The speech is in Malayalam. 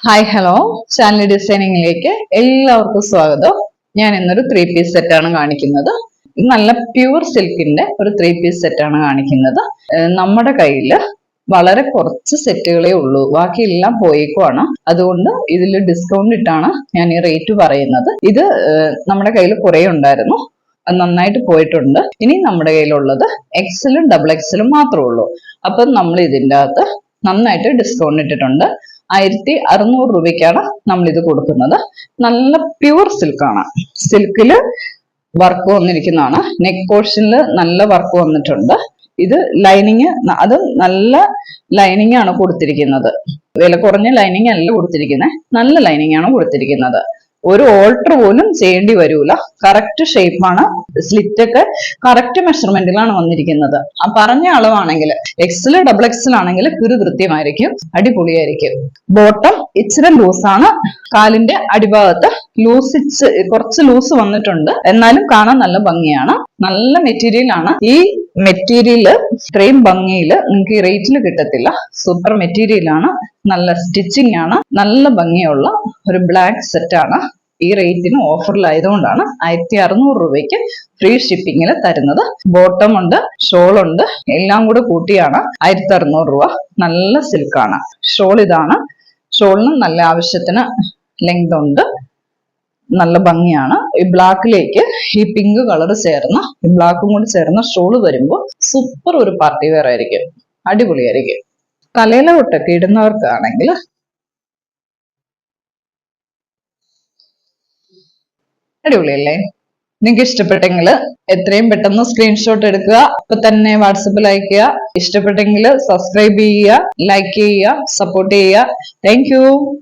ഹായ് ഹലോ ചാനൽ ഡിസൈനിങ്ങിലേക്ക് എല്ലാവർക്കും സ്വാഗതം. ഞാൻ ഇന്നൊരു 3 പീസ് സെറ്റാണ് കാണിക്കുന്നത്. നല്ല പ്യൂർ സിൽക്കിന്റെ ഒരു 3 പീസ് സെറ്റാണ് കാണിക്കുന്നത്. നമ്മുടെ കയ്യിൽ വളരെ കുറച്ച് സെറ്റുകളേ ഉള്ളൂ, ബാക്കിയെല്ലാം പോയേക്കുവാണ്. അതുകൊണ്ട് ഇതിൽ ഡിസ്കൗണ്ട് ഇട്ടാണ് ഞാൻ ഈ റേറ്റ് പറയുന്നത്. ഇത് നമ്മുടെ കയ്യിൽ കുറേ ഉണ്ടായിരുന്നു, അത് നന്നായിട്ട് പോയിട്ടുണ്ട്. ഇനി നമ്മുടെ കയ്യിലുള്ളത് എക്സലും ഡബിൾ എക്സലും മാത്രമേ ഉള്ളൂ. അപ്പം നമ്മൾ ഇതിൻ്റെ അകത്ത് നന്നായിട്ട് ഡിസ്കൗണ്ട് ഇട്ടിട്ടുണ്ട്. 1600 രൂപയ്ക്കാണ് നമ്മൾ ഇത് കൊടുക്കുന്നത്. നല്ല പ്യൂർ സിൽക്കാണ്. സിൽക്കില് വർക്ക് വന്നിരിക്കുന്നതാണ്. നെക്ക് പോർഷനിൽ നല്ല വർക്ക് വന്നിട്ടുണ്ട്. ഇത് ലൈനിങ്, അത് നല്ല ലൈനിങ് ആണ് കൊടുത്തിരിക്കുന്നത്. വില കുറഞ്ഞ ലൈനിങ് അല്ല കൊടുത്തിരിക്കുന്നത്, നല്ല ലൈനിങ് ആണ് കൊടുത്തിരിക്കുന്നത്. ഒരു ഓൾട്ടർ പോലും ചെയ്യേണ്ടി വരൂല. കറക്റ്റ് ഷേപ്പാണ്. സ്ലിറ്റ് ഒക്കെ കറക്റ്റ് മെഷർമെന്റിലാണ് വന്നിരിക്കുന്നത്. ആ പറഞ്ഞ അളവാണെങ്കിൽ എക്സൽ ഡബിൾ എക്സൽ ആണെങ്കിൽ കൃത്യമായിരിക്കും, അടിപൊളിയായിരിക്കും. ബോട്ടം ഇച്ചിരി ലൂസാണ്. കാലിന്റെ അടിഭാഗത്ത് കുറച്ച് ലൂസ് വന്നിട്ടുണ്ട്, എന്നാലും കാണാൻ നല്ല ഭംഗിയാണ്. നല്ല മെറ്റീരിയൽ ആണ്. ഈ മെറ്റീരിയൽ ഇത്രയും ഭംഗിയിൽ നിങ്ങൾക്ക് ഈ റേറ്റിൽ കിട്ടത്തില്ല. സൂപ്പർ മെറ്റീരിയൽ ആണ്, നല്ല സ്റ്റിച്ചിങ് ആണ്, നല്ല ഭംഗിയുള്ള ഒരു ബ്ലാക്ക് സെറ്റ് ആണ്. ഈ റേറ്റിന് ഓഫറിലായതുകൊണ്ടാണ് 1600 രൂപയ്ക്ക് ഫ്രീ ഷിപ്പിങ്ങിൽ തരുന്നത്. ബോട്ടം ഉണ്ട്, ഷോൾ ഉണ്ട്, എല്ലാം കൂടെ കൂട്ടിയാണ് 1600 രൂപ. നല്ല സിൽക്കാണ്. ഷോൾ ഇതാണ്. ഷോളിന് നല്ല ആവശ്യത്തിന് ലെങ്ത് ഉണ്ട്, നല്ല ഭംഗിയാണ്. ഈ ബ്ലാക്കിലേക്ക് ഈ പിങ്ക് കളർ ചേർന്ന, ഈ ബ്ലാക്കും കൂടി ചേർന്ന ഷോള് വരുമ്പോൾ സൂപ്പർ ഒരു പാർട്ടി വെയർ ആയിരിക്കും, അടിപൊളിയായിരിക്കും. തലയില കൊട്ടൊക്കെ ഇടുന്നവർക്കാണെങ്കിൽ അടിപൊളിയല്ലേ? നിങ്ങൾക്ക് ഇഷ്ടപ്പെട്ടെങ്കിൽ എത്രയും പെട്ടെന്ന് സ്ക്രീൻഷോട്ട് എടുക്കുക, ഇപ്പൊ തന്നെ വാട്സപ്പിൽ അയക്കുക. ഇഷ്ടപ്പെട്ടെങ്കിൽ സബ്സ്ക്രൈബ് ചെയ്യുക, ലൈക്ക് ചെയ്യുക, സപ്പോർട്ട് ചെയ്യുക. താങ്ക്